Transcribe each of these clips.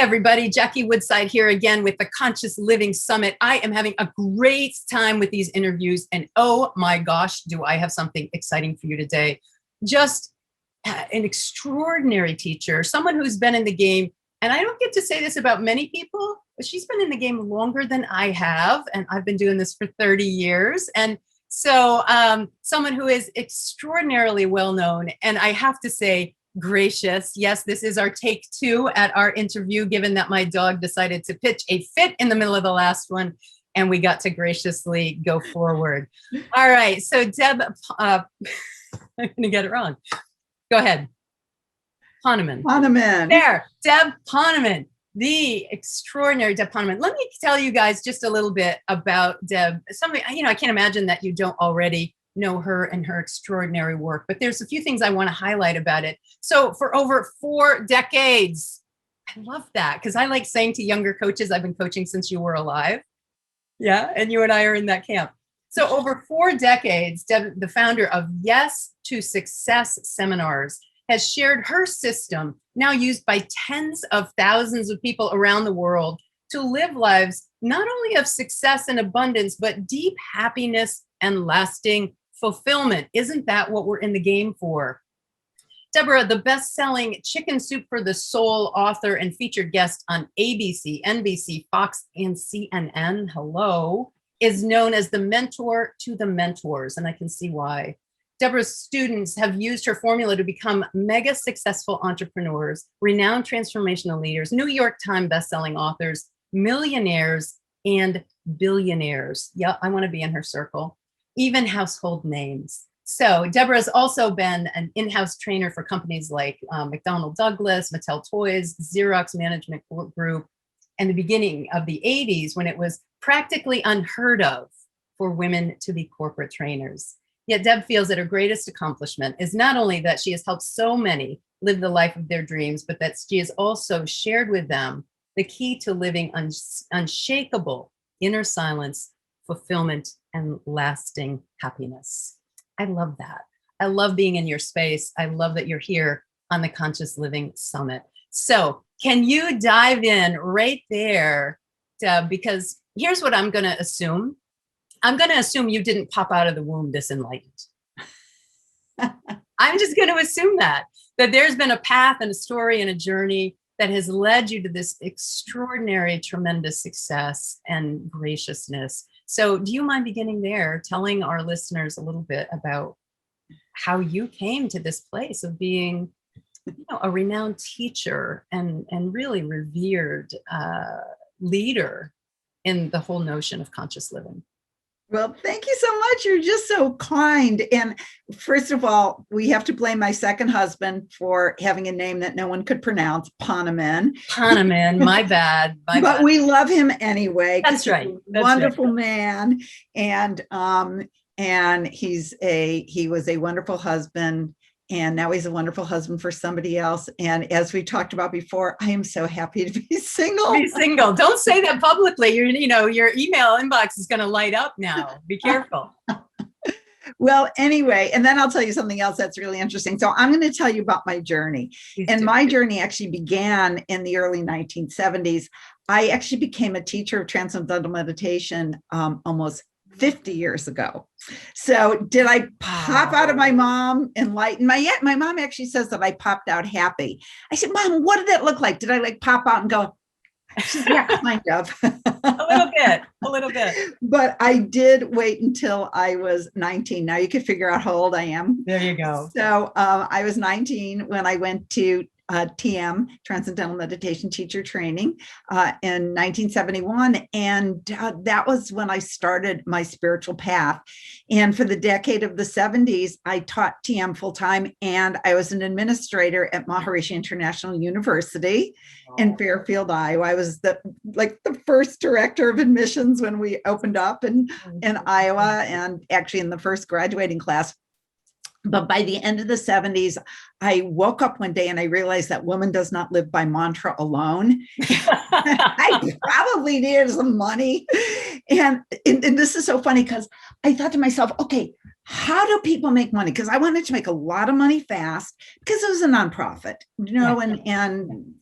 everybody. Jackie Woodside here again with the Conscious Living Summit. I am having a great time with these interviews, and oh my gosh, do I have something exciting for you today. Just an extraordinary teacher, someone who's been in the game, and I don't get to say this about many people, but she's been in the game longer than I have, and I've been doing this for 30 years. And so someone who is extraordinarily well known, and I have to say, gracious. Yes, this is our take 2 at our interview, given that my dog decided to pitch a fit in the middle of the last one, and we got to graciously go forward. All right, so Deb, I'm going to get it wrong. Go ahead. Poneman. There, Deb Poneman, the extraordinary Deb Poneman. Let me tell you guys just a little bit about Deb. Somebody, I can't imagine that you don't already know her and her extraordinary work, but there's a few things I want to highlight about it. So for over 4 decades, I love that, because I like saying to younger coaches, I've been coaching since you were alive. Yeah, and you and I are in that camp. So over 4 decades, Deb, the founder of Yes to Success seminars, has shared her system, now used by tens of thousands of people around the world, to live lives not only of success and abundance, but deep happiness and lasting fulfillment. Isn't that what we're in the game for? Debra, the best-selling Chicken Soup for the Soul author and featured guest on ABC, NBC, Fox, and CNN, hello, is known as the mentor to the mentors, and I can see why. Debra's students have used her formula to become mega successful entrepreneurs, renowned transformational leaders, New York Times bestselling authors, millionaires, and billionaires. Yeah, I want to be in her circle. Even household names. So Debra has also been an in-house trainer for companies like McDonnell Douglas, Mattel Toys, Xerox Management Group, and the beginning of the 80s, when it was practically unheard of for women to be corporate trainers. Yet Deb feels that her greatest accomplishment is not only that she has helped so many live the life of their dreams, but that she has also shared with them the key to living unshakable inner silence, fulfillment, and lasting happiness. I love that. I love being in your space. I love that you're here on the Conscious Living Summit. So can you dive in right there, Deb? Because here's what I'm going to assume. I'm going to assume you didn't pop out of the womb this enlightened. I'm just going to assume that there's been a path and a story and a journey that has led you to this extraordinary, tremendous success and graciousness. So do you mind beginning there, telling our listeners a little bit about how you came to this place of being, a renowned teacher and really revered leader in the whole notion of conscious living? Well, thank you so much. You're just so kind. And first of all, we have to blame my second husband for having a name that no one could pronounce, Poneman. Poneman, my bad. But we love him anyway. That's right. Wonderful man. And he was a wonderful husband. And now he's a wonderful husband for somebody else. And as we talked about before, I am so happy to be single. Be single. Don't say that publicly. Your email inbox is going to light up now. Be careful. Well, anyway, and then I'll tell you something else that's really interesting. So I'm going to tell you about my journey. My journey actually began in the early 1970s. I actually became a teacher of transcendental meditation almost 50 years ago. So did I pop out of my mom enlightened? My mom actually says that I popped out happy. I said, Mom, what did that look like? Did I pop out and go, yeah, kind of. a little bit. But I did wait until I was 19. Now you can figure out how old I am. There you go. So I was 19 when I went to TM, Transcendental Meditation Teacher Training, in 1971. And that was when I started my spiritual path. And for the decade of the 70s, I taught TM full time, and I was an administrator at Maharishi International University in Fairfield, Iowa. I was the first director of admissions when we opened up in Iowa, and actually in the first graduating class. But by the end of the 70s, I woke up one day and I realized that woman does not live by mantra alone. I probably needed some money. And this is so funny because I thought to myself, okay, how do people make money? Because I wanted to make a lot of money fast because it was a nonprofit, and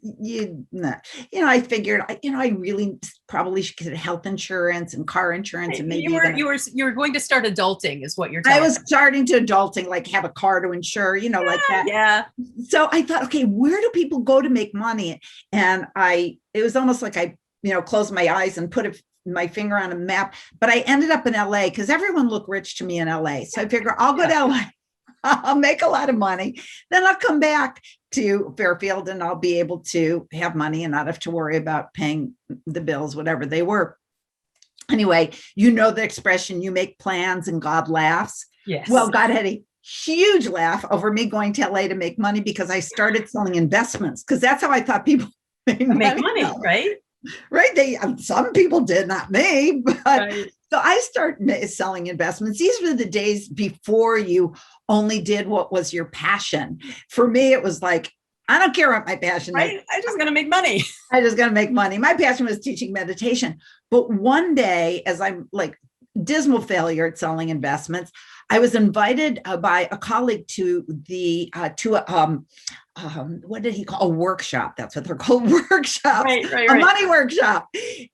I figured, I really probably should get health insurance and car insurance, and maybe you were going to start adulting, is what you're I telling was starting to adulting, like have a car to insure, like that. Yeah. So I thought, okay, where do people go to make money? And it was almost like I, closed my eyes and put my finger on a map, but I ended up in LA because everyone looked rich to me in LA. So I figure I'll go to LA, I'll make a lot of money. Then I'll come back to Fairfield and I'll be able to have money and not have to worry about paying the bills, whatever they were. Anyway, the expression, you make plans and God laughs. Yes. Well, God had a huge laugh over me going to LA to make money because I started selling investments, because that's how I thought people make money, right? Right. Some people did, not me, but right. So I started selling investments. These were the days before you only did what was your passion. For me, it was like, I don't care what my passion is. I'm just going to make money. I'm just going to make money. My passion was teaching meditation. But one day, as I'm like dismal failure at selling investments, I was invited by a colleague to what did he call a workshop? That's what they're called, workshops, right. A money workshop.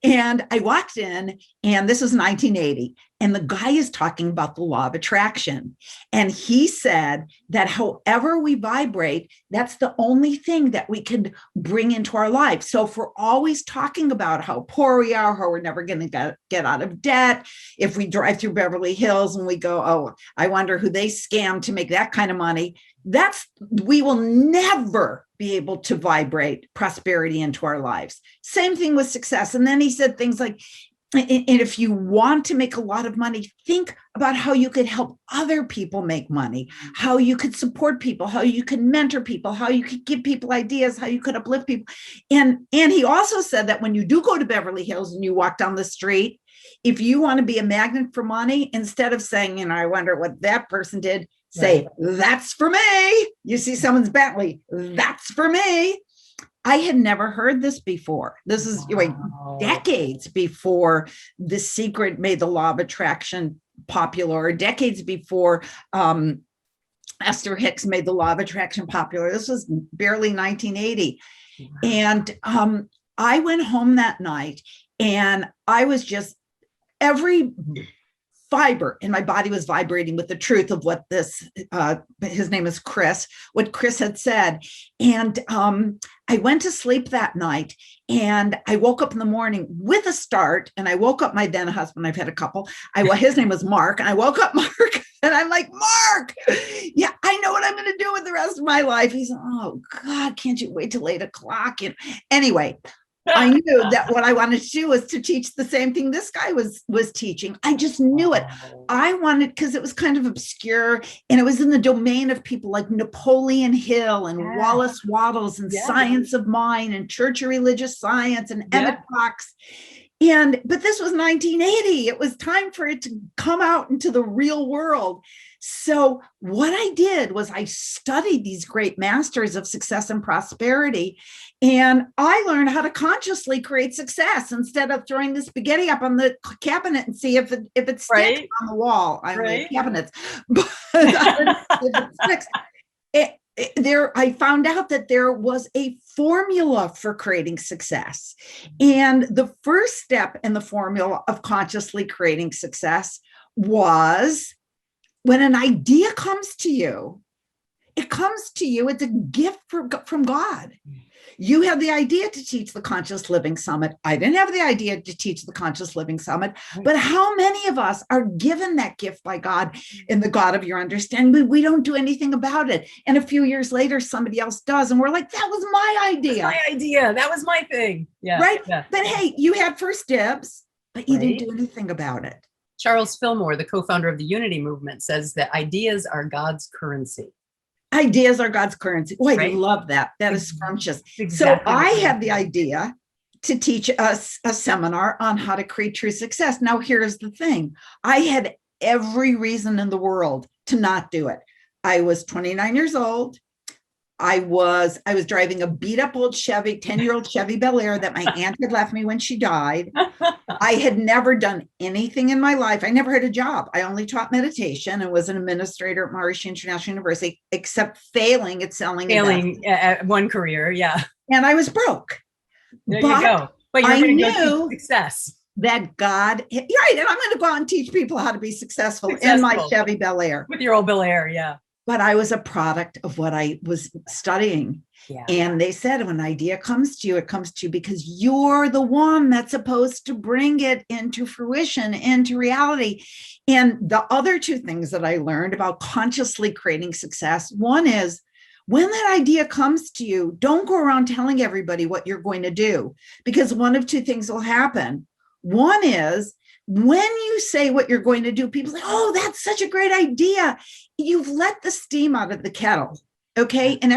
And I walked in, and this was 1980. And the guy is talking about the law of attraction. And he said that however we vibrate, that's the only thing that we could bring into our life. So if we're always talking about how poor we are, how we're never going to get out of debt, if we drive through Beverly Hills and we go, oh, I wonder who they scammed to make that kind of money, we will never be able to vibrate prosperity into our lives. Same thing with success. And then he said things like, and if you want to make a lot of money, think about how you could help other people make money, how you could support people, how you could mentor people, how you could give people ideas, how you could uplift people. And he also said that when you do go to Beverly Hills and you walk down the street, if you want to be a magnet for money, instead of saying, I wonder what that person did, say, that's for me. You see someone's Bentley, that's for me. I had never heard this before. This is decades before The Secret made the law of attraction popular, decades before Esther Hicks made the law of attraction popular. This was barely 1980. Wow. And I went home that night, and I was just, every fiber in my body was vibrating with the truth of what his name is Chris, what Chris had said. And I went to sleep that night, and I woke up in the morning with a start, and I woke up my then husband. I've had a couple. His name was Mark, and I woke up Mark, and I'm like, Mark, yeah, I know what I'm going to do with the rest of my life. He's, oh God, can't you wait till 8 o'clock? Anyway, I knew that what I wanted to do was to teach the same thing this guy was teaching. I just knew it. I wanted, because it was kind of obscure, and it was in the domain of people like Napoleon Hill and Wallace Wattles and Science of Mind and Church of Religious Science and Emmett Fox. But this was 1980. It was time for it to come out into the real world. So what I did was I studied these great masters of success and prosperity, and I learned how to consciously create success instead of throwing the spaghetti up on the cabinet and see if it sticks on the wall. I mean, cabinets, but if it sticks. I found out that there was a formula for creating success. And the first step in the formula of consciously creating success was, when an idea comes to you, it's a gift from God. You have the idea to teach the Conscious Living Summit. I didn't have the idea to teach the Conscious Living Summit, but how many of us are given that gift by God in the God of your understanding, but we don't do anything about it. And a few years later, somebody else does. And we're like, that was my idea. That was my thing. Yeah. Right. Yeah. But hey, you had first dibs, but you didn't do anything about it. Charles Fillmore, the co-founder of the Unity Movement, says that ideas are God's currency. Ideas are God's currency. Oh, I love that. That is scrumptious. Exactly. So I had the idea to teach us a seminar on how to create true success. Now, here's the thing. I had every reason in the world to not do it. I was 29 years old. I was driving a beat up old Chevy, 10-year-old Chevy Bel Air that my aunt had left me when she died. I had never done anything in my life. I never had a job. I only taught meditation and was an administrator at Maharishi International University, except failing at selling. At one career. Yeah. And I was broke. There you go. But you're going to go teach success. That God, right. And I'm going to go out and teach people how to be successful in my Chevy Bel Air. With your old Bel Air. Yeah. But I was a product of what I was studying. Yeah. And they said, when an idea comes to you, it comes to you because you're the one that's supposed to bring it into fruition, into reality. And the other two things that I learned about consciously creating success, one is when that idea comes to you, don't go around telling everybody what you're going to do, because one of two things will happen. One is when you say what you're going to do, people say, oh, that's such a great idea. You've let the steam out of the kettle. Okay. And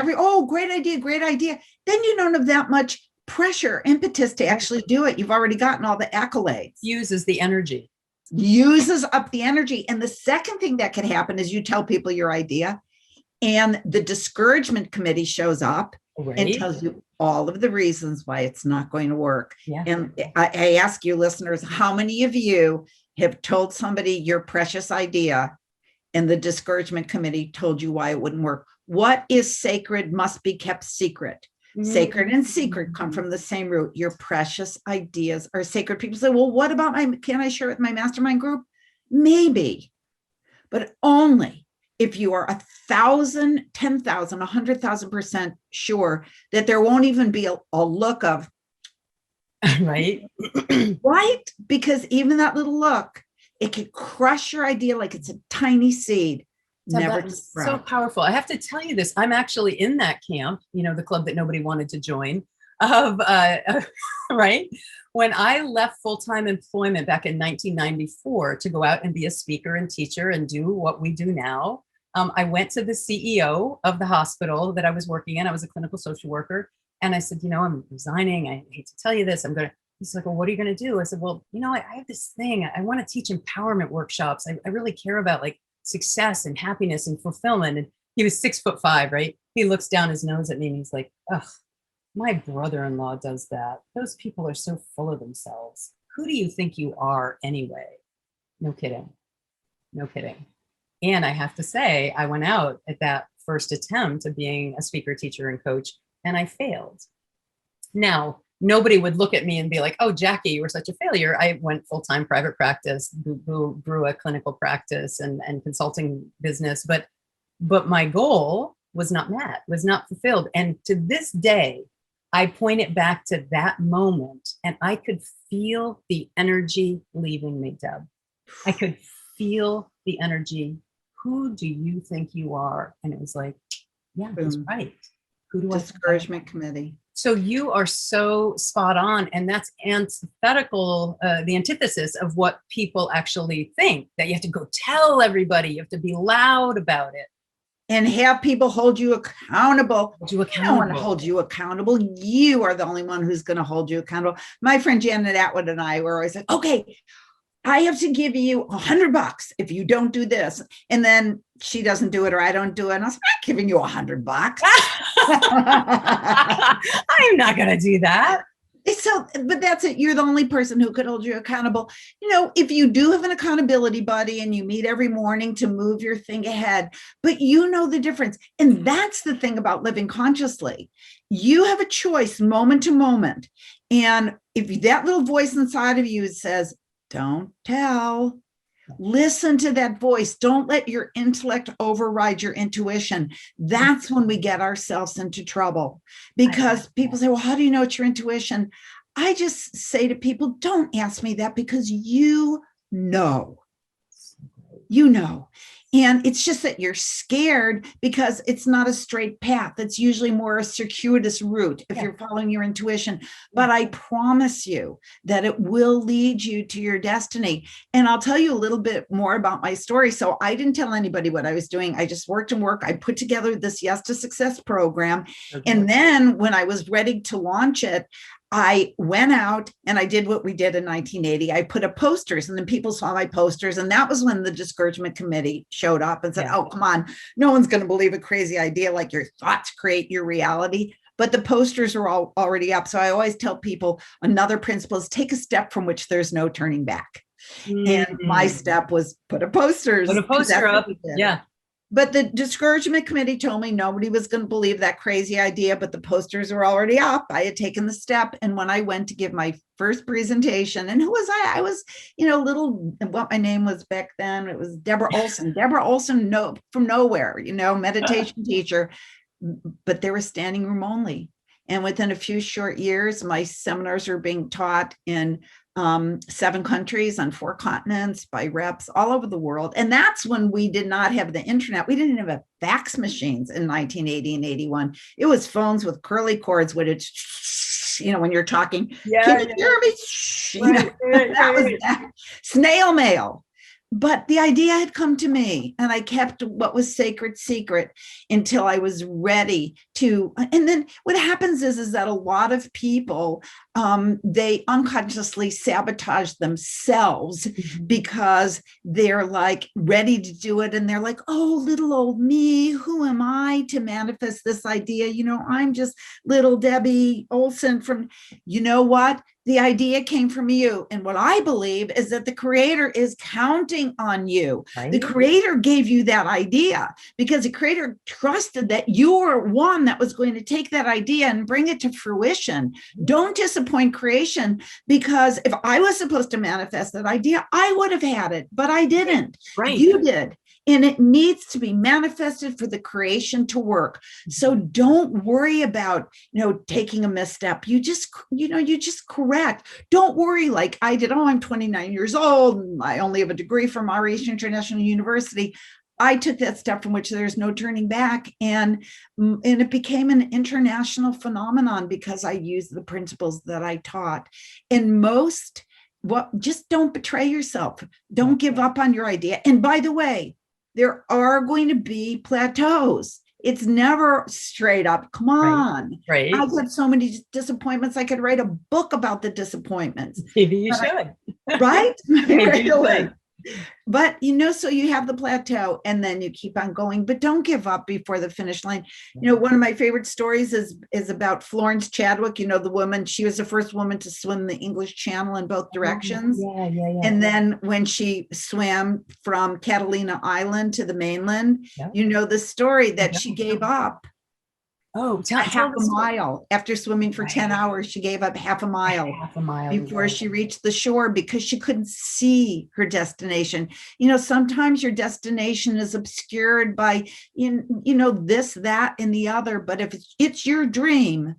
great idea, great idea. Then you don't have that much pressure, impetus to actually do it. You've already gotten all the accolades. Uses the energy. Uses up the energy. And the second thing that can happen is you tell people your idea and the discouragement committee shows up and tells you all of the reasons why it's not going to work. Yeah. And I ask you listeners, how many of you have told somebody your precious idea and the discouragement committee told you why it wouldn't work? What is sacred must be kept secret. Mm-hmm. Sacred and secret come from the same root. Your precious ideas are sacred. People say, well, what about can I share it with my mastermind group? Maybe, but only if you are 1,000, 10,000, 100,000% sure that there won't even be a look of, right? Right? Because even that little look, it could crush your idea like it's a tiny seed. Never to sprout. So powerful. I have to tell you this. I'm actually in that camp, the club that nobody wanted to join of, right? When I left full-time employment back in 1994 to go out and be a speaker and teacher and do what we do now, I went to the CEO of the hospital that I was working in. I was a clinical social worker. And I said, I'm resigning. I hate to tell you this. He's like, well, what are you going to do? I said, well, I have this thing. I want to teach empowerment workshops. I really care about like success and happiness and fulfillment. And he was 6'5", right? He looks down his nose at me and he's like, ugh, my brother-in-law does that. Those people are so full of themselves. Who do you think you are anyway? No kidding. No kidding. And I have to say, I went out at that first attempt of being a speaker, teacher, and coach, and I failed. Now, nobody would look at me and be like, oh, Jackie, you were such a failure. I went full-time private practice, grew a clinical practice and consulting business. But my goal was not met, was not fulfilled. And to this day, I point it back to that moment and I could feel the energy leaving me, Deb. I could feel the energy. Who do you think you are? And it was like, yeah, that's right. Who do Discouragement committee. So you are so spot on. And that's antithetical, the antithesis of what people actually think, that you have to go tell everybody, you have to be loud about it. And have people hold you accountable. I don't want to hold you accountable. You are the only one who's going to hold you accountable. My friend Janet Atwood and I were always like, okay, I have to give you $100 if you don't do this. And then she doesn't do it or I don't do it. And I was like, I'm giving you $100. I'm not going to do that. So, but that's it. You're the only person who could hold you accountable. If you do have an accountability buddy and you meet every morning to move your thing ahead, but you know the difference. And that's the thing about living consciously. You have a choice moment to moment. And if that little voice inside of you says, don't tell, listen to that voice. Don't let your intellect override your intuition. That's when we get ourselves into trouble, because people say, well, how do you know it's your intuition? I just say to people, don't ask me that, because you know. And it's just that you're scared because it's not a straight path. It's usually more a circuitous route if you're following your intuition. But I promise you that it will lead you to your destiny. And I'll tell you a little bit more about my story. So I didn't tell anybody what I was doing. I just worked. I put together this Yes to Success program. Okay. And then when I was ready to launch it, I went out and I did what we did in 1980. I put up posters, and then people saw my posters. And that was when the discouragement committee showed up and said, oh, come on, no one's going to believe a crazy idea like your thoughts create your reality. But the posters are all already up. So I always tell people another principle is take a step from which there's no turning back. And my step was put a posters. Put a poster up. Yeah. But the discouragement committee told me nobody was going to believe that crazy idea, but the posters were already up. I had taken the step. And when I went to give my first presentation, and who was I? I was, little, what my name was back then. It was Debra Olson. Debra Olson, from nowhere, meditation teacher, but they were standing room only. And within a few short years, my seminars were being taught in 7 countries on 4 continents by reps all over the world. And that's when we did not have the internet. We didn't have fax machines in 1980 and 81. It was phones with curly cords with it, when you're talking, can you hear me? That was that. Snail mail. But the idea had come to me, and I kept what was sacred secret until I was ready to. And then what happens is that a lot of people, they unconsciously sabotage themselves because they're like ready to do it. And they're like, oh, little old me, who am I to manifest this idea? I'm just little Debbie Olson from, what? The idea came from you. And what I believe is that the creator is counting on you. Right. The creator gave you that idea because the creator trusted that you were one that was going to take that idea and bring it to fruition. Don't disappoint creation, because if I was supposed to manifest that idea, I would have had it, but I didn't. Right. You did. And it needs to be manifested for the creation to work. So don't worry about, taking a misstep. You just correct. Don't worry like I did. Oh, I'm 29 years old and I only have a degree from RH International University. I took that step from which there's no turning back. And it became an international phenomenon because I used the principles that I taught. And just don't betray yourself. Don't give up on your idea. And by the way, there are going to be plateaus. It's never straight up. Come on. Right. I've had so many disappointments. I could write a book about the disappointments. Maybe you should. Right? Really. But, so you have the plateau and then you keep on going, but don't give up before the finish line. One of my favorite stories is about Florence Chadwick, the woman, she was the first woman to swim the English Channel in both directions. Yeah. And then when she swam from Catalina Island to the mainland, the story that she gave up. Oh, half a mile. After swimming for 10 hours, she gave up half a mile before she reached the shore because she couldn't see her destination. Sometimes your destination is obscured by, this, that, and the other. But if it's your dream,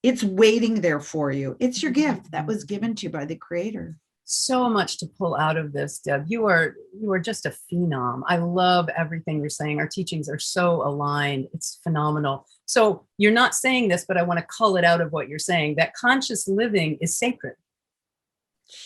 it's waiting there for you. It's your gift that was given to you by the creator. So much to pull out of this, Deb. You are just a phenom. I love everything you're saying. Our teachings are so aligned. It's phenomenal. So you're not saying this, but I want to cull it out of what you're saying, that conscious living is sacred.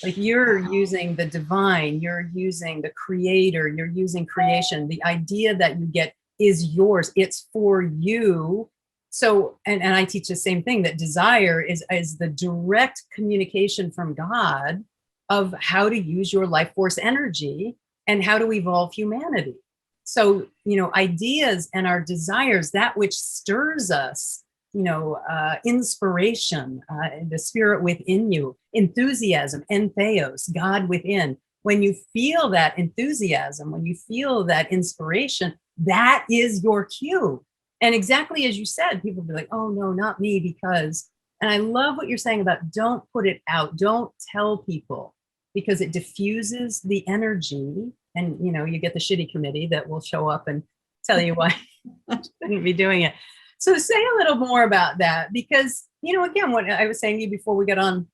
Like you're using the divine, you're using the creator, you're using creation. The idea that you get is yours. It's for you. So, and I teach the same thing, that desire is the direct communication from God of how to use your life force energy and how to evolve humanity. So, ideas and our desires, that which stirs us, inspiration, the spirit within you, enthusiasm, entheos, God within. When you feel that enthusiasm, when you feel that inspiration, that is your cue. And exactly as you said, people be like, oh no, not me, because, and I love what you're saying about don't put it out, don't tell people, because it diffuses the energy. And, you get the shitty committee that will show up and tell you why you shouldn't be doing it. So say a little more about that, because, again, what I was saying to you before we got on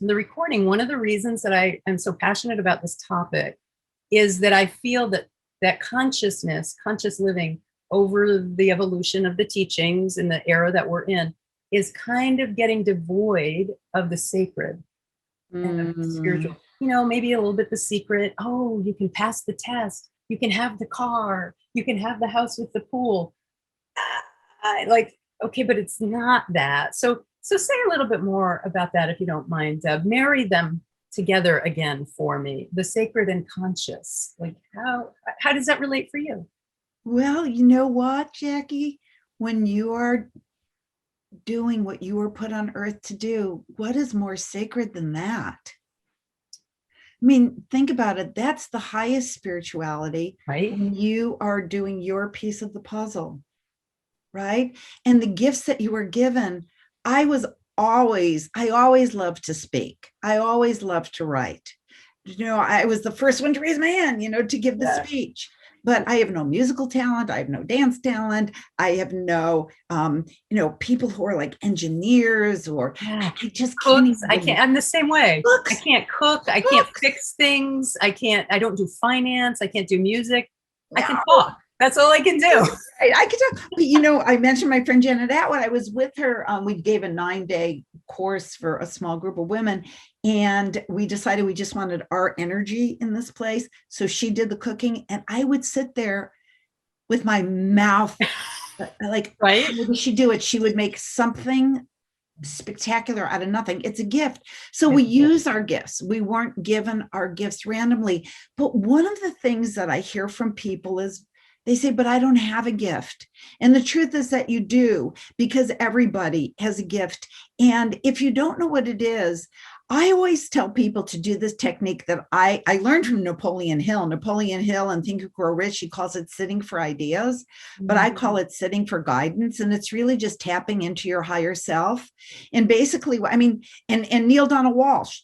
the recording, one of the reasons that I am so passionate about this topic is that I feel that conscious living over the evolution of the teachings in the era that we're in is kind of getting devoid of the sacred and of the spiritual. Maybe a little bit the secret. Oh, you can pass the test. You can have the car. You can have the house with the pool. Okay, but it's not that. So So say a little bit more about that, if you don't mind. Marry them together again for me. The sacred and conscious. Like how does that relate for you? Well, you know what, Jackie? When you are doing what you were put on earth to do, what is more sacred than that? I mean, think about it. That's the highest spirituality, Right? when you are doing your piece of the puzzle, right? And the gifts that you were given, I always loved to speak. I always loved to write. I was the first one to raise my hand, to give the Yeah. speech. But I have no musical talent. I have no dance talent. I have no, people who are like engineers, or Yeah. I just can't Cooks. even. I can't. I'm the same way. I Books, can't cook. I can't fix things. I don't do finance. I can't do music. I can no. talk. That's all I can do. I could talk, but I mentioned my friend Janet Atwood. I was with her. We gave a 9-day course for a small group of women, and we decided we just wanted our energy in this place. So she did the cooking, and I would sit there with my mouth like, Right? how would she do it? She would make something spectacular out of nothing. It's a gift. So we use our gifts. We weren't given our gifts randomly. But one of the things that I hear from people is they say, but I don't have a gift. And the truth is that you do, because everybody has a gift. And if you don't know what it is, I always tell people to do this technique that I learned from Napoleon Hill. Napoleon Hill and Think and Grow Rich, he calls it sitting for ideas, but I call it sitting for guidance. And it's really just tapping into your higher self. And basically, and Neil Donald Walsh,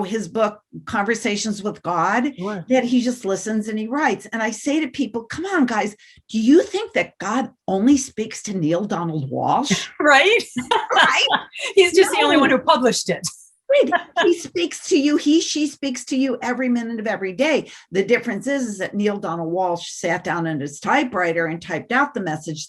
his book, Conversations with God, Sure. that he just listens and he writes. And I say to people, come on, guys, do you think that God only speaks to Neil Donald Walsh? Right? Right? He's just the only one who published it. Right. He speaks to you. She speaks to you every minute of every day. The difference is that Neil Donald Walsh sat down at his typewriter and typed out the messages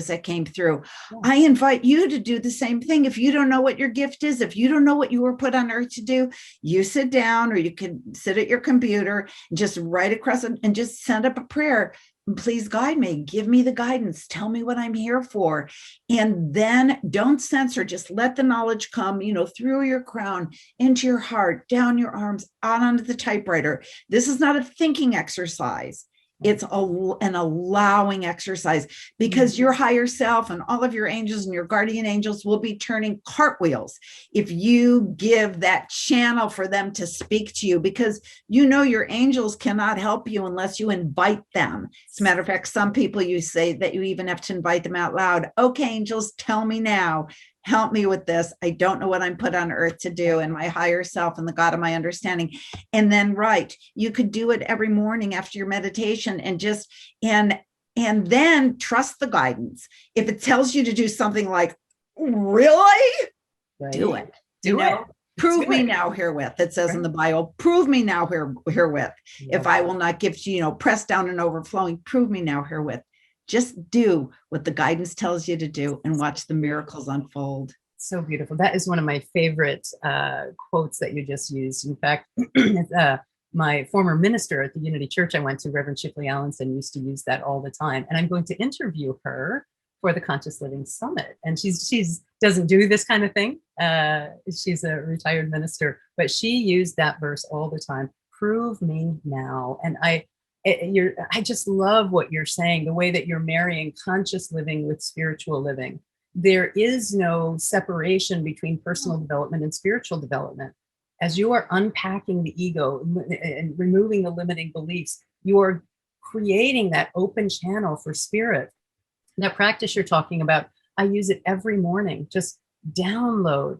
that came through. Yeah. I invite you to do the same thing. If you don't know what your gift is, if you don't know what you were put on earth to do, you sit down, or you can sit at your computer and just write across it and just send up a prayer. Please guide me, give me the guidance, tell me what I'm here for. And then don't censor, just let the knowledge come, through your crown, into your heart, down your arms, out onto the typewriter. This is not a thinking exercise. It's an allowing exercise, because your higher self and all of your angels and your guardian angels will be turning cartwheels if you give that channel for them to speak to you, because your angels cannot help you unless you invite them. As a matter of fact, some people, you say that you even have to invite them out loud. Okay, angels, tell me now. Help me with this. I don't know what I'm put on earth to do, and my higher self and the God of my understanding. And then, you could do it every morning after your meditation, and then trust the guidance. If it tells you to do something like, really? Right. Do it. Do it. Prove me now herewith. It says in the Bible, prove me now herewith. Yeah. If I will not give to you, pressed down and overflowing, prove me now herewith. Just do what the guidance tells you to do and watch the miracles unfold. So beautiful. That is one of my favorite quotes that you just used. In fact, my former minister at the Unity Church I went to, Reverend Shipley Allenson, used to use that all the time. And I'm going to interview her for the Conscious Living Summit. And she's doesn't do this kind of thing. She's a retired minister, but she used that verse all the time. Prove me now. And I just love what you're saying, the way that you're marrying conscious living with spiritual living. There is no separation between personal development and spiritual development. As you are unpacking the ego and removing the limiting beliefs, you are creating that open channel for spirit. That practice you're talking about, I use it every morning. Just download.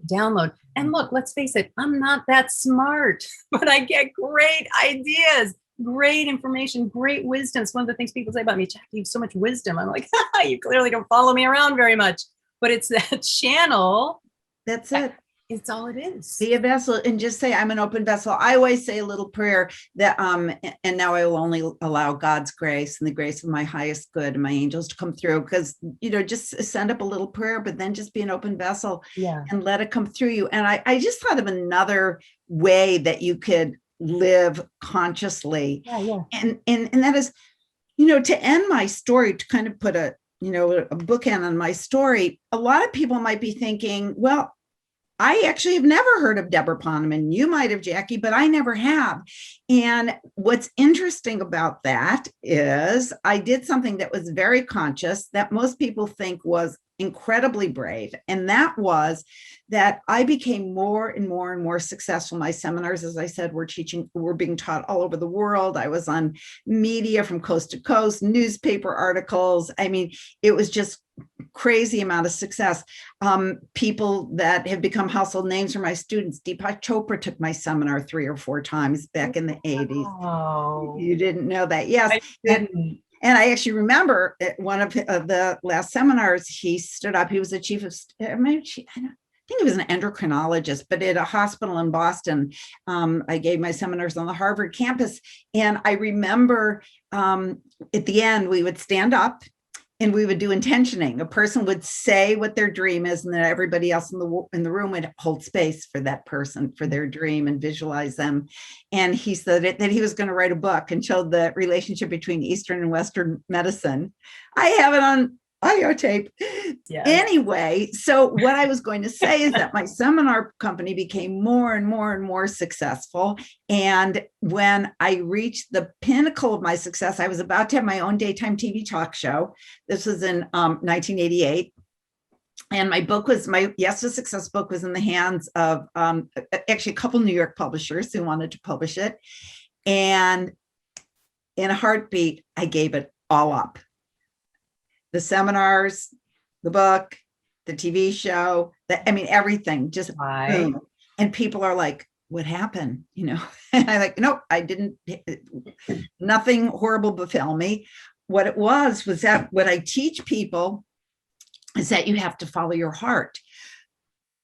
And look, let's face it, I'm not that smart, but I get great ideas. Great information, great wisdom. It's one of the things people say about me, Jackie, you have so much wisdom. I'm like, you clearly don't follow me around very much, but it's that channel. That's it. It's all it is. Be a vessel and just say, I'm an open vessel. I always say a little prayer that, and now I will only allow God's grace and the grace of my highest good and my angels to come through, because, just send up a little prayer, but then just be an open vessel and let it come through you. And I just thought of another way that you could live consciously. And that is, to end my story, to kind of put a a bookend on my story, a lot of people might be thinking, well, I actually have never heard of Debra Poneman. You might have, Jackie, but I never have. And what's interesting about that is I did something that was very conscious that most people think was incredibly brave. And that was that I became more and more and more successful. My seminars, as I said, were being taught all over the world. I was on media from coast to coast, newspaper articles. I mean, it was just crazy amount of success. People that have become household names for my students. Deepak Chopra took my seminar 3 or 4 times back in the 80s. Oh, You didn't know that? Yes. I didn't. And I actually remember at one of the last seminars, he stood up. He was the chief of, I think he was an endocrinologist, but at a hospital in Boston. I gave my seminars on the Harvard campus. And I remember at the end, we would stand up and we would do intentioning. A person would say what their dream is, and then everybody else in the room would hold space for that person, for their dream, and visualize them. And he said that he was going to write a book and showed the relationship between Eastern and Western medicine. I have it on audio tape. Yeah. Anyway, so what I was going to say is that my seminar company became more and more and more successful. And when I reached the pinnacle of my success, I was about to have my own daytime TV talk show. This was in 1988. And my Yes to Success book was in the hands of actually a couple New York publishers who wanted to publish it. And in a heartbeat, I gave it all up. The seminars, the book, the TV show, everything, just boom. And people are like, what happened? And I'm like, no, I didn't, nothing horrible befell me. What it was that what I teach people is that you have to follow your heart.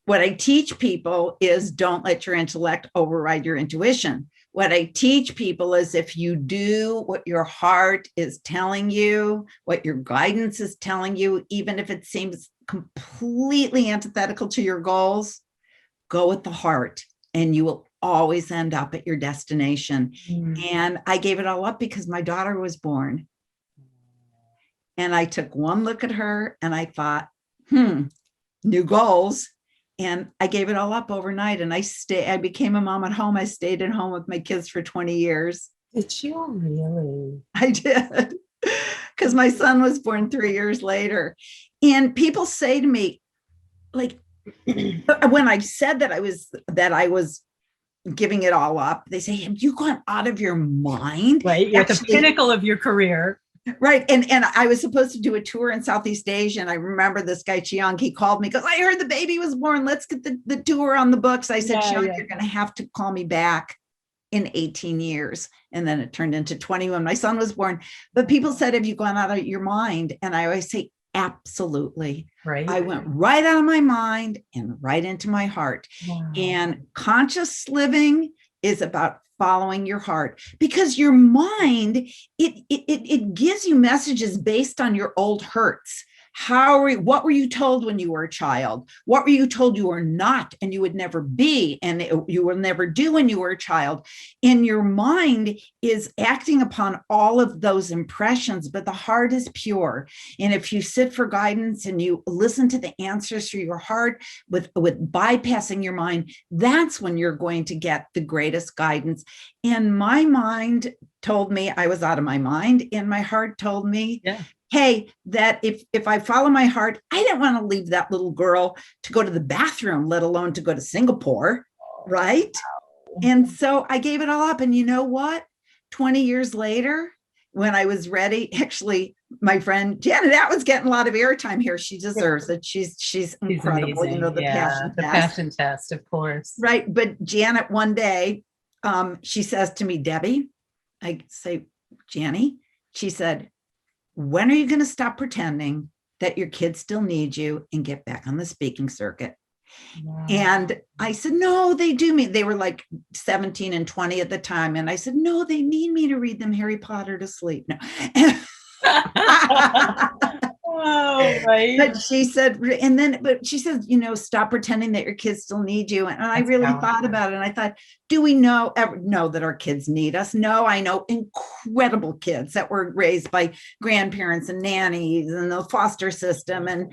What I teach people is don't let your intellect override your intuition. What I teach people is if you do what your heart is telling you, what your guidance is telling you, even if it seems completely antithetical to your goals, go with the heart and you will always end up at your destination. And I gave it all up because my daughter was born. And I took one look at her and I thought, new goals. And I gave it all up overnight, and I became a mom at home. I stayed at home with my kids for 20 years. Did you really? I did, because my son was born 3 years later. And people say to me, like, when I said that I was giving it all up, they say, have you gone out of your mind? Right, you're at the pinnacle of your career. Right. And I was supposed to do a tour in Southeast Asia. And I remember this guy, Chiang, he called me because I heard the baby was born. Let's get the tour on the books. I said, Chiang, you're going to have to call me back in 18 years. And then it turned into 20 when my son was born. But people said, have you gone out of your mind? And I always say, absolutely. Right. I went right out of my mind and right into my heart. Wow. And conscious living is about following your heart, because your mind, it gives you messages based on your old hurts. What were you told when you were a child? What were you told you were not and you would never be and you will never do when you were a child? And your mind is acting upon all of those impressions, but the heart is pure. And if you sit for guidance and you listen to the answers through your heart with bypassing your mind, that's when you're going to get the greatest guidance. And my mind told me I was out of my mind, and my heart told me, hey, that if I follow my heart, I didn't want to leave that little girl to go to the bathroom, let alone to go to Singapore, right? Wow. And so I gave it all up. And you know what? 20 years later, when I was ready, actually, my friend Janet, that was getting a lot of airtime here. She deserves it. She's incredible. Amazing. The passion test, of course. Right. But Janet, one day, she says to me, Debbie, I say, Janny, she said, when are you going to stop pretending that your kids still need you and get back on the speaking circuit? Wow. And I said, no, they do me. They were like 17 and 20 at the time. And I said, no, they need me to read them Harry Potter to sleep. No. Oh, Oh, right. But she said, but she said, stop pretending that your kids still need you. And I really thought about it. And I thought, do we ever know that our kids need us? No, I know incredible kids that were raised by grandparents and nannies and the foster system and,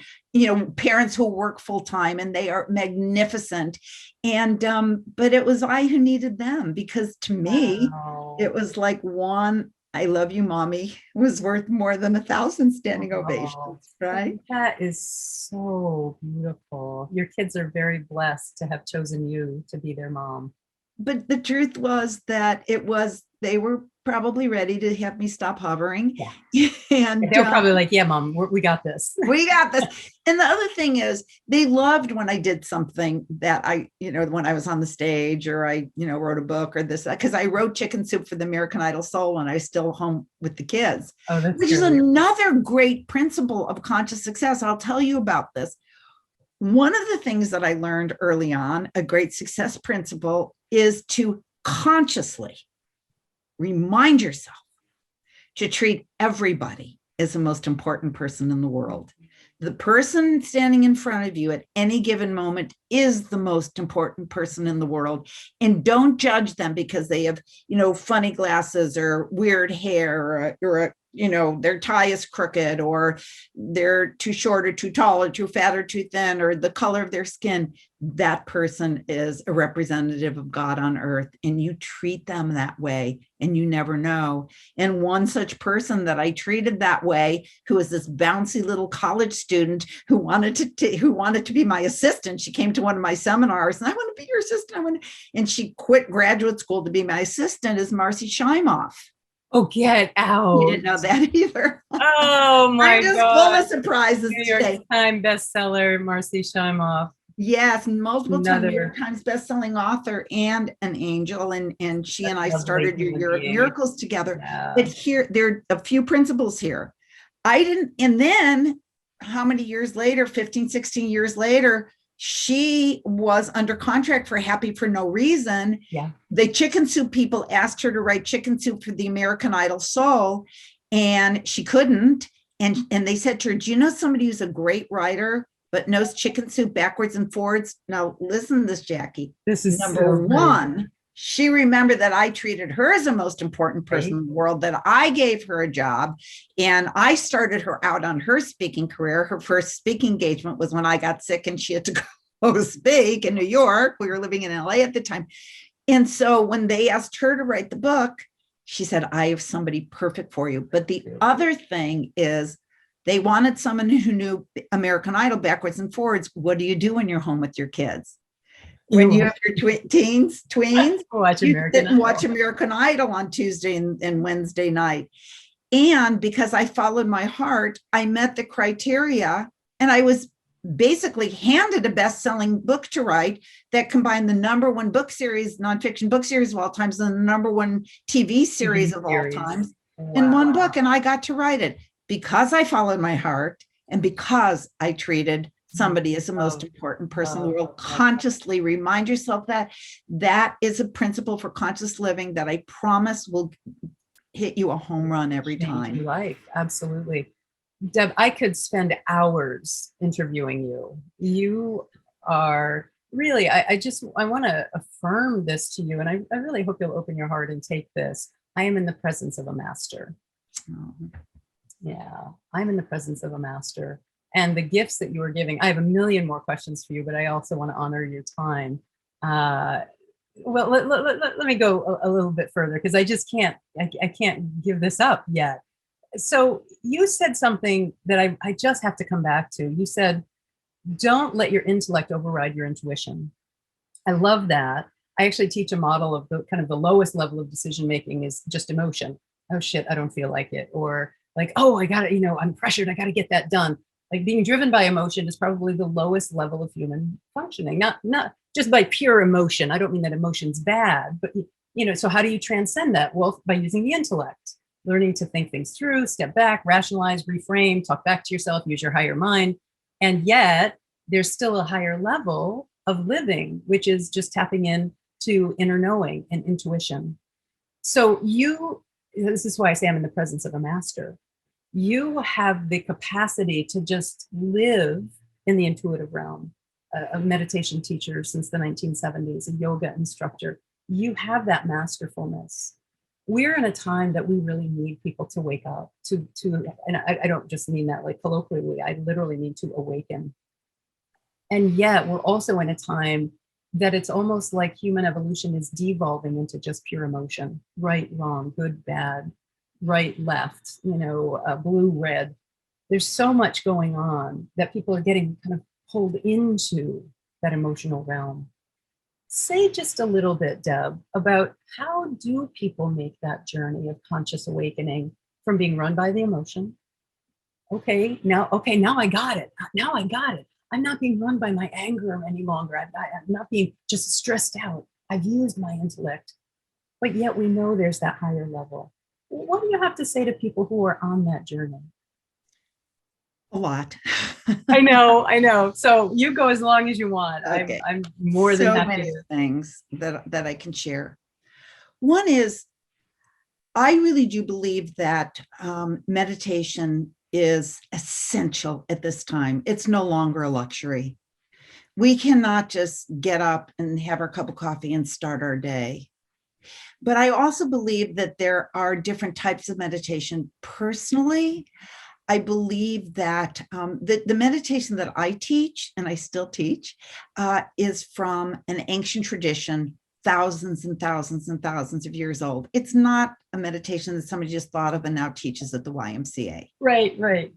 parents who work full time, and they are magnificent. And, but it was I who needed them, because to me, it was like one, I love you, mommy, was worth more than 1,000 standing ovations, right? That is so beautiful. Your kids are very blessed to have chosen you to be their mom. But the truth was that they were probably ready to have me stop hovering. Yeah. And they were probably like, yeah, mom, we got this. We got this. And the other thing is, they loved when I did something that when I was on the stage, or I, wrote a book or this, because I wrote Chicken Soup for the American Idol Soul when I was still home with the kids, which is another great principle of conscious success. I'll tell you about this. One of the things that I learned early on, a great success principle, is to consciously remind yourself to treat everybody as the most important person in the world. The person standing in front of you at any given moment is the most important person in the world. And don't judge them because they have, funny glasses or weird hair, or their tie is crooked, or they're too short or too tall or too fat or too thin, or the color of their skin. That person is a representative of God on earth, and you treat them that way, and you never know. And one such person that I treated that way, who was this bouncy little college student who wanted to be my assistant. She came to one of my seminars, and I want to be your assistant. And she quit graduate school to be my assistant, is Marcy Shimoff. Oh, get out. You didn't know that either. Oh, my God. I'm just full of surprises New York today. Times bestseller, Marcy Shimoff. Yes, multiple time New York Times bestselling author and an angel. And she and I started Your Year of Miracles together. Yeah. But here, there are a few principles here. And then how many years later, 15, 16 years later, she was under contract for Happy for No Reason. Yeah. The Chicken Soup people asked her to write Chicken Soup for the American Idol Soul, and she couldn't. And they said to her, do you know somebody who's a great writer but knows Chicken Soup backwards and forwards? Now, listen to this, Jackie. This is number one. She remembered that I treated her as the most important person in the world, that I gave her a job, and I started her out on her speaking career. Her first speaking engagement was when I got sick and she had to go speak in New York. We were living in LA at the time. And so when they asked her to write the book, she said, I have somebody perfect for you. But the other thing is, they wanted someone who knew American Idol backwards and forwards. What do you do when you're home with your kids? When you have your tweens, watch American Idol on Tuesday and Wednesday night. And because I followed my heart, I met the criteria, and I was basically handed a best-selling book to write that combined the #1 book series, nonfiction book series of all times, and the #1 TV series of all times in one book. And I got to write it because I followed my heart, and because I treated somebody is the most important person in the world. Consciously remind yourself that is a principle for conscious living that I promise will hit you a home run every time. Your life, absolutely. Deb, I could spend hours interviewing you. You are really, I want to affirm this to you, and I really hope you'll open your heart and take this. I am in the presence of a master. Oh. Yeah, I'm in the presence of a master. And the gifts that you are giving, I have a million more questions for you, but I also want to honor your time. Well, let me go a little bit further, because I just can't give this up yet. So you said something that I just have to come back to. You said, don't let your intellect override your intuition. I love that. I actually teach a model of the kind of the lowest level of decision-making is just emotion. Oh shit, I don't feel like it. Or like, oh, I got it, I'm pressured, I got to get that done. Like being driven by emotion is probably the lowest level of human functioning, not just by pure emotion. I don't mean that emotion's bad, but so how do you transcend that? Well, by using the intellect, learning to think things through, step back, rationalize, reframe, talk back to yourself, use your higher mind. And yet there's still a higher level of living, which is just tapping in to inner knowing and intuition. So this is why I say I'm in the presence of a master. You have the capacity to just live in the intuitive realm. A meditation teacher since the 1970s, a yoga instructor. You have that masterfulness. We're in a time that we really need people to wake up and I don't just mean that like colloquially, I literally mean to awaken. And yet we're also in a time that it's almost like human evolution is devolving into just pure emotion, right, wrong, good, bad, right, left, blue, red. There's so much going on that people are getting kind of pulled into that emotional realm. Say just a little bit, Deb, about how do people make that journey of conscious awakening from being run by the emotion? Okay, now I got it. Now I got it. I'm not being run by my anger any longer. I'm not being just stressed out. I've used my intellect, but yet we know there's that higher level. What do you have to say to people who are on that journey? A lot. I know. So you go as long as you want. Okay. I'm more than so happy. many things that I can share. One is, I really do believe that meditation is essential at this time. It's no longer a luxury. We cannot just get up and have our cup of coffee and start our day. But I also believe that there are different types of meditation. Personally, I believe that the meditation that I teach, and I still teach, is from an ancient tradition, thousands and thousands and thousands of years old. It's not a meditation that somebody just thought of and now teaches at the YMCA. Right.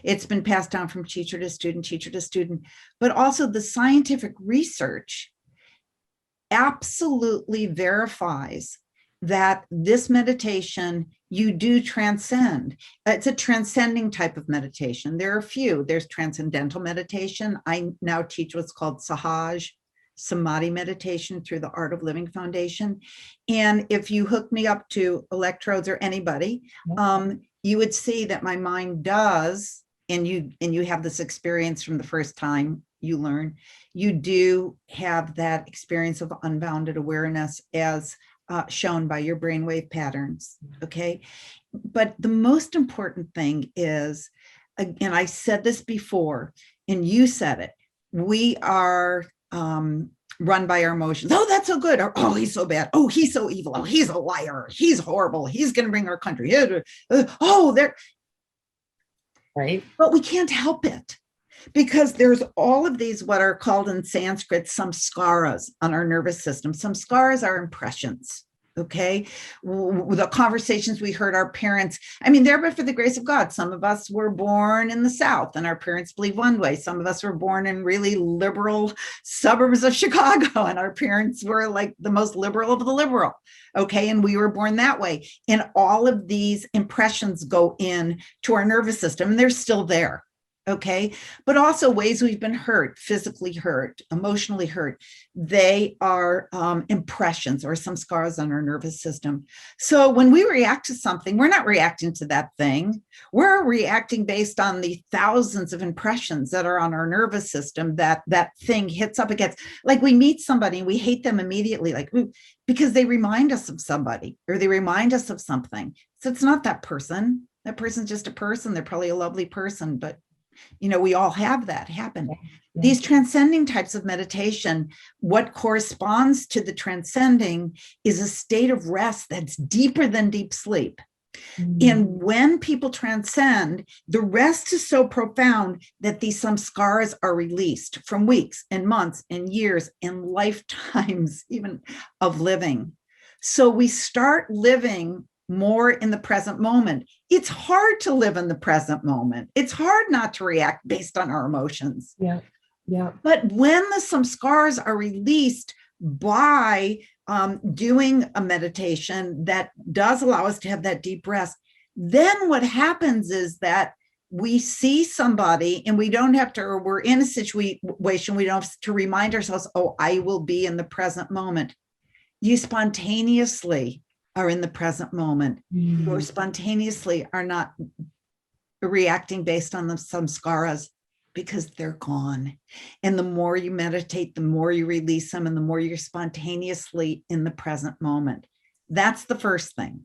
It's been passed down from teacher to student, but also the scientific research absolutely verifies that this meditation, you do transcend. It's a transcending type of meditation. There are a few. There's transcendental meditation. I now teach what's called Sahaj, Samadhi meditation through the Art of Living Foundation. And if you hook me up to electrodes or anybody, you would see that my mind does, and you have this experience from the first time you learn, you do have that experience of unbounded awareness as shown by your brainwave patterns, okay? But the most important thing is, and I said this before, and you said it, we are run by our emotions. Oh, that's so good. Or, oh, he's so bad. Oh, he's so evil. Oh, he's a liar. He's horrible. He's going to bring our country. Oh, they're right. But we can't help it, because there's all of these, what are called in Sanskrit, samskaras on our nervous system. Samskaras are impressions. Okay. The conversations we heard our parents, they're but for the grace of God. Some of us were born in the South and our parents believe one way. Some of us were born in really liberal suburbs of Chicago and our parents were like the most liberal of the liberal. Okay. And we were born that way. And all of these impressions go in to our nervous system and they're still there. Okay. But also ways we've been hurt, physically hurt, emotionally hurt. They are impressions or some scars on our nervous system. So when we react to something, we're not reacting to that thing. We're reacting based on the thousands of impressions that are on our nervous system that thing hits up against. Like we meet somebody and we hate them immediately, like, ooh, because they remind us of somebody or they remind us of something. So it's not that person. That person's just a person. They're probably a lovely person, but we all have that happen. Yeah. These transcending types of meditation, what corresponds to the transcending is a state of rest that's deeper than deep sleep. Mm-hmm. And when people transcend, the rest is so profound that these samskaras are released from weeks and months and years and lifetimes even of living. So we start living more in the present moment. It's hard to live in the present moment. It's hard not to react based on our emotions. Yeah. But when the samskaras are released by doing a meditation that does allow us to have that deep rest, then what happens is that we see somebody and we don't have to, or we're in a situation, we don't have to remind ourselves, oh, I will be in the present moment. You spontaneously are in the present moment. Mm. You spontaneously are not reacting based on the samskaras because they're gone. And the more you meditate, the more you release them and the more you're spontaneously in the present moment. That's the first thing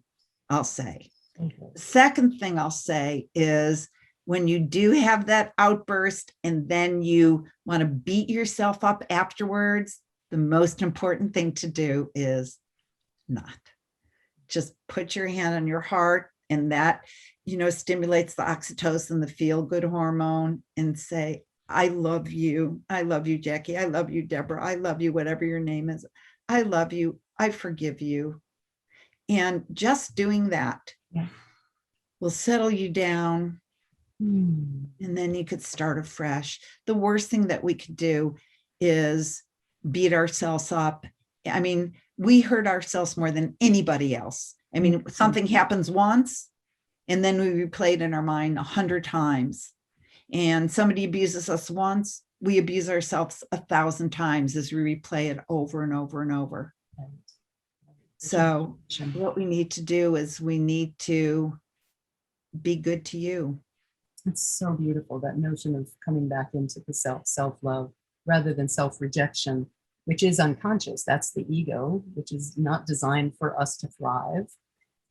I'll say. Okay. Second thing I'll say is when you do have that outburst and then you want to beat yourself up afterwards, the most important thing to do is not. Just put your hand on your heart, and that, stimulates the oxytocin, the feel-good hormone, and say, I love you. I love you, Jackie. I love you, Deborah. I love you, whatever your name is. I love you. I forgive you. And just doing that will settle you down. And then you could start afresh. The worst thing that we could do is beat ourselves up. I mean, we hurt ourselves more than anybody else. I mean, something happens once and then we replay it in our mind 100 times. And somebody abuses us once, we abuse ourselves 1,000 times as we replay it over and over and over. So what we need to do is we need to be good to you. It's so beautiful, that notion of coming back into the self-love rather than self-rejection, which is unconscious. That's the ego, which is not designed for us to thrive,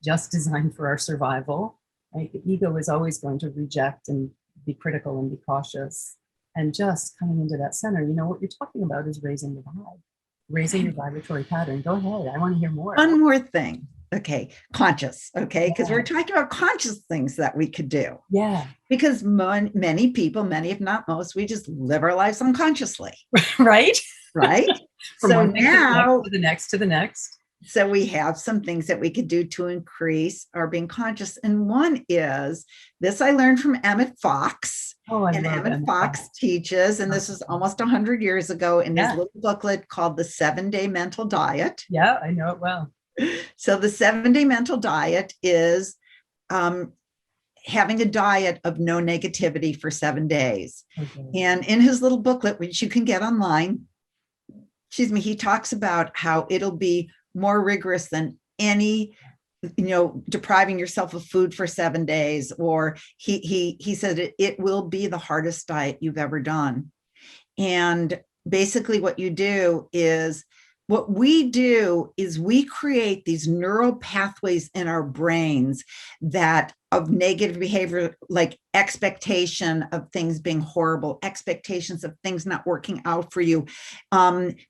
just designed for our survival. Right? The ego is always going to reject and be critical and be cautious. And just coming into that center, what you're talking about is raising the vibe, raising your vibratory pattern. Go ahead. I want to hear more. One more thing. Okay. Conscious. Okay. Because we're talking about conscious things that we could do. Yeah. Because many people, many, if not most, we just live our lives unconsciously. Right. Right. From So one thing now to the next, to the next. So we have some things that we could do to increase our being conscious. And one is this I learned from Emmett Fox. And Emmett Fox teaches, and this was almost 100 years ago in his little booklet called The 7-Day Mental Diet. Yeah, I know it well. So the 7-Day Mental Diet is having a diet of no negativity for 7 days. Okay. And in his little booklet, which you can get online, he talks about how it'll be more rigorous than any, depriving yourself of food for 7 days, or he said it will be the hardest diet you've ever done. And basically what we do is we create these neural pathways in our brains that of negative behavior, like expectation of things being horrible, expectations of things not working out for you,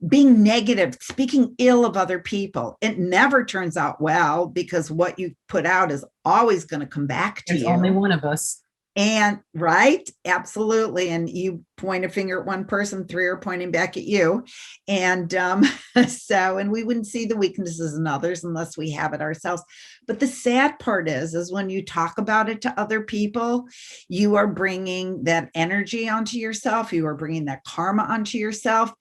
being negative, speaking ill of other people. It never turns out well because what you put out is always going to come back to you. There's only one of us. And right, absolutely. And you point a finger at one person, 3 are pointing back at you. And and we wouldn't see the weaknesses in others unless we have it ourselves. But the sad part is when you talk about it to other people, you are bringing that energy onto yourself. You are bringing that karma onto yourself.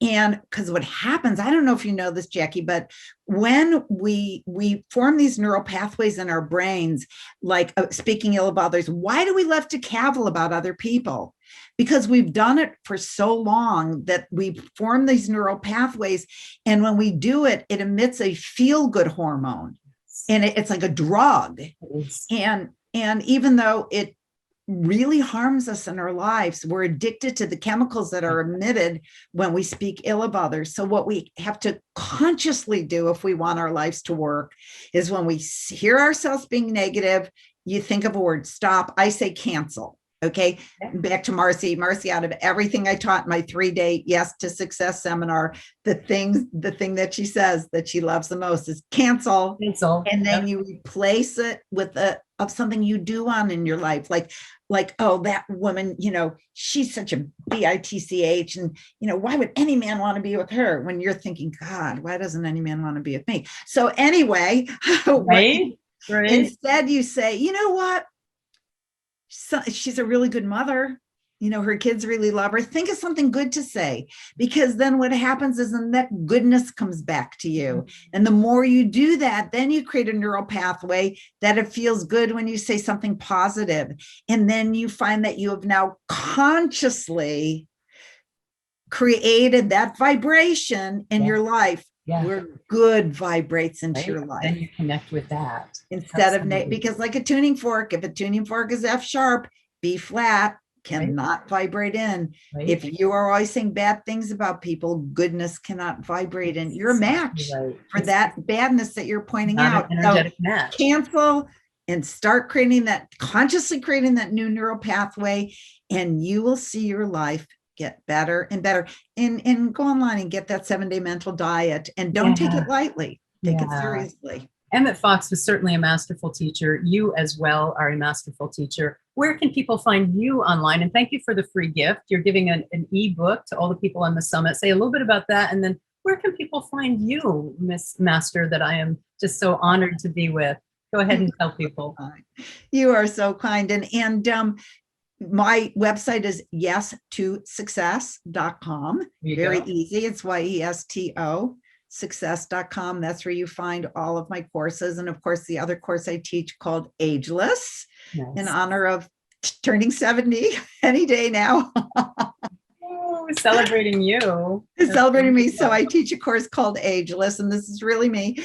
And because what happens, I don't know if you know this, Jackie, but when we form these neural pathways in our brains, like speaking ill of others, why do we love to cavil about other people? Because we've done it for so long that we form these neural pathways. And when we do it, it emits a feel-good hormone. And it's like a drug. And even though it really harms us in our lives, we're addicted to the chemicals that are emitted when we speak ill of others. So what we have to consciously do if we want our lives to work is when we hear ourselves being negative, you think of a word, stop. I say cancel. Okay. Back to Marcy, out of everything I taught in my 3-day Yes to Success seminar, the thing that she says that she loves the most is cancel. And then you replace it with of something you do on in your life. Like, oh, that woman, she's such a bitch. And, why would any man want to be with her when you're thinking, God, why doesn't any man want to be with me? So anyway, right. Instead you say, you know what? She's a really good mother. Her kids really love her. Think of something good to say, because then what happens is then that goodness comes back to you. And the more you do that, then you create a neural pathway that it feels good when you say something positive. And then you find that you have now consciously created that vibration in your life where good vibrates into your life. Then you connect with that. Instead of, because like a tuning fork, if a tuning fork is F sharp, B flat cannot vibrate in. Right. If you are always saying bad things about people, goodness cannot vibrate in. You're a match for that badness that you're pointing out. An energetic match. Cancel, and start consciously creating that new neural pathway, and you will see your life get better and better. And go online and get that 7-day mental diet, and don't take it lightly. Take it seriously. Emmett Fox was certainly a masterful teacher. You as well are a masterful teacher. Where can people find you online? And thank you for the free gift. You're giving an ebook to all the people on the summit. Say a little bit about that. And then where can people find you, Miss Master, that I am just so honored to be with? Go ahead and tell people. You are so kind. And my website is yes2success.com. Very easy. It's YESTO. Success.com. That's where you find all of my courses. And of course, the other course I teach called Ageless, in honor of turning 70 any day now. Celebrating you. Celebrating me. So I teach a course called Ageless, and this is really me.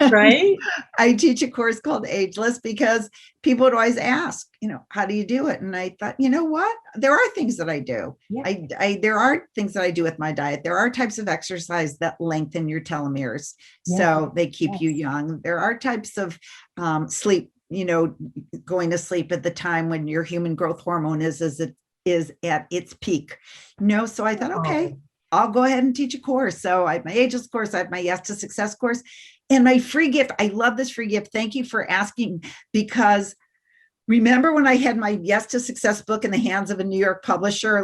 Right? I teach a course called Ageless because people would always ask, how do you do it? And I thought, you know what? There are things that I do. Yeah. There are things that I do with my diet. There are types of exercise that lengthen your telomeres, so they keep you young. There are types of sleep, going to sleep at the time when your human growth hormone is at its peak. So I thought, okay, I'll go ahead and teach a course. So I have my Ageless course, I have my Yes to Success course, and my free gift. I love this free gift. Thank you for asking, because remember when I had my Yes to Success book in the hands of a New York publisher,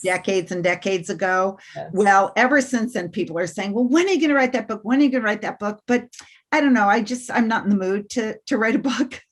decades and decades ago? Yes. Well, ever since then, people are saying, well, when are you going to write that book? When are you going to write that book? But I don't know. I'm not in the mood to write a book.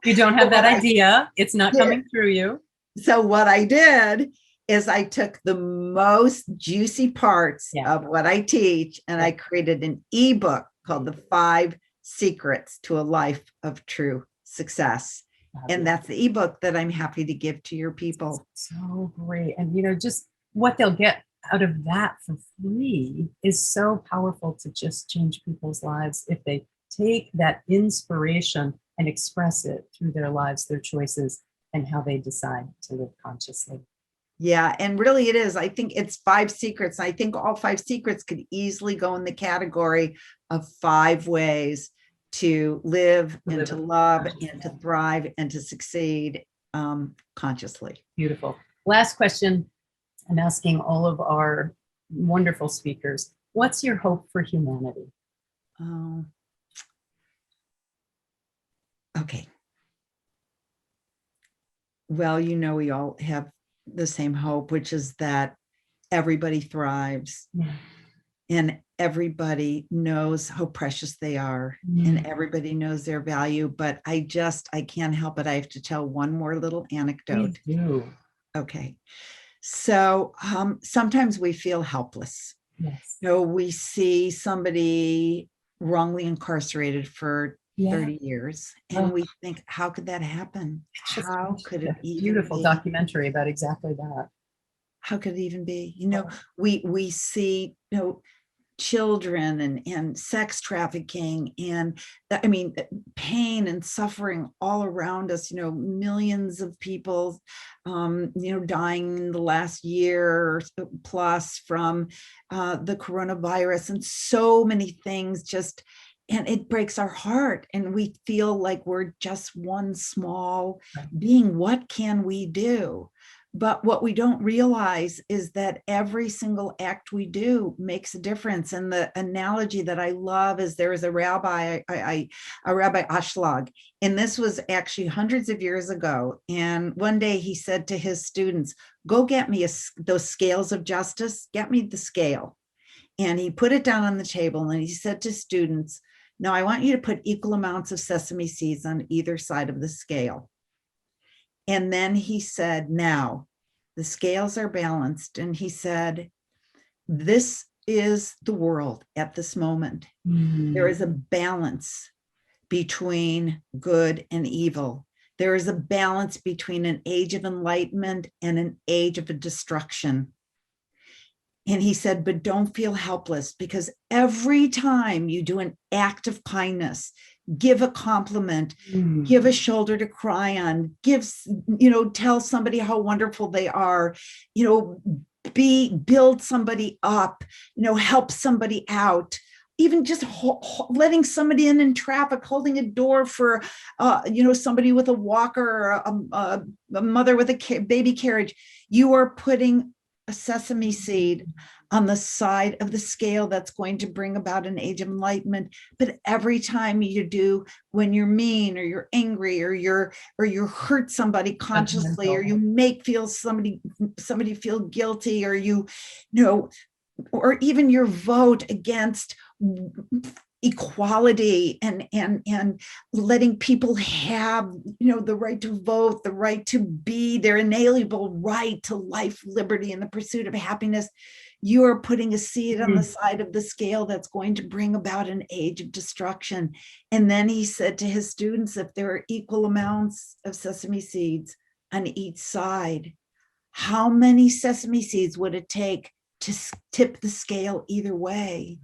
You don't have that idea. It's not coming through you. So what I did is I took the most juicy parts of what I teach, and I created an ebook called The 5 Secrets to a Life of True Success. And that's the ebook that I'm happy to give to your people. So great. And just what they'll get out of that for free is so powerful to just change people's lives if they take that inspiration and express it through their lives, their choices, and how they decide to live consciously. Yeah, and really it is. I think it's 5 secrets. I think all 5 secrets could easily go in the category of 5 ways to live and to love and to thrive and to succeed consciously. Beautiful. Last question I'm asking all of our wonderful speakers. What's your hope for humanity? Okay. Well, we all have the same hope, which is that everybody thrives and everybody knows how precious they are and everybody knows their value. But I can't help it. I have to tell one more little anecdote. Okay. So sometimes we feel helpless. Yes. We see somebody wrongly incarcerated for 30 years. And we think, how could that happen? How could it even beautiful be? Documentary about exactly that. How could it even be? We see, children and sex trafficking and pain and suffering all around us, millions of people, dying in the last year plus from the coronavirus, and so many things and it breaks our heart, and we feel like we're just one small being. What can we do? But what we don't realize is that every single act we do makes a difference. And the analogy that I love is there is a rabbi, Rabbi Ashlag, and this was actually hundreds of years ago. And one day he said to his students, go get me those scales of justice, get me the scale. And he put it down on the table and he said to students, now I want you to put equal amounts of sesame seeds on either side of the scale. And then he said, now the scales are balanced. And he said, this is the world at this moment. There is a balance between good and evil. There is a balance between an age of enlightenment and an age of destruction. And he said, but don't feel helpless, because every time you do an act of kindness, give a compliment, give a shoulder to cry on, tell somebody how wonderful they are, build somebody up, help somebody out. even just letting somebody in traffic, holding a door for, somebody with a walker, or a mother with a baby carriage. You are putting a sesame seed on the side of the scale that's going to bring about an age of enlightenment. But every time you do, when you're mean or you're angry or you hurt somebody consciously, or you make somebody feel guilty, or or even your vote against equality and letting people have the right to vote, the right to be, their inalienable right to life, liberty, and the pursuit of happiness, you are putting a seed on the side of the scale that's going to bring about an age of destruction. And then he said to his students, if there are equal amounts of sesame seeds on each side, how many sesame seeds would it take to tip the scale either way?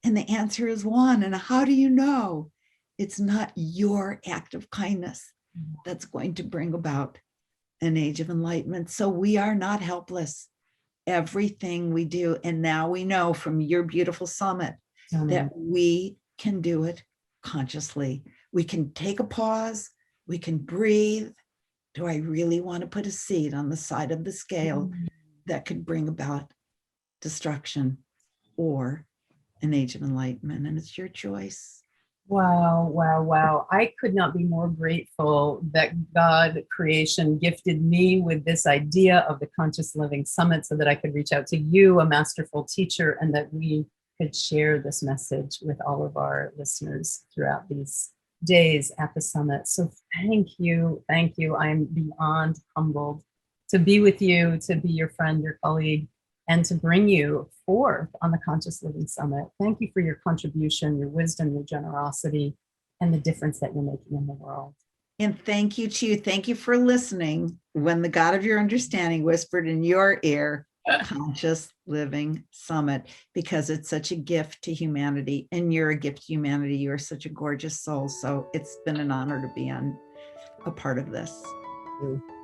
And the answer is one. And how do you know? It's not your act of kindness that's going to bring about an age of enlightenment. So we are not helpless. Everything we do, and now we know from your beautiful summit that we can do it consciously. We can take a pause, we can breathe. Do I really want to put a seed on the side of the scale that could bring about destruction or an age of enlightenment? And it's your choice. Wow, wow, wow. I could not be more grateful that God creation gifted me with this idea of the Conscious Living Summit so that I could reach out to you, a masterful teacher, and that we could share this message with all of our listeners throughout these days at the summit. So thank you. Thank you. I'm beyond humbled to be with you, to be your friend, your colleague, and to bring you forth on the Conscious Living Summit. Thank you for your contribution, your wisdom, your generosity, and the difference that you're making in the world. And thank you to you. Thank you for listening when the God of your understanding whispered in your ear, Conscious Living Summit, because it's such a gift to humanity, and you're a gift to humanity. You're such a gorgeous soul. So it's been an honor to be on a part of this. Thank you.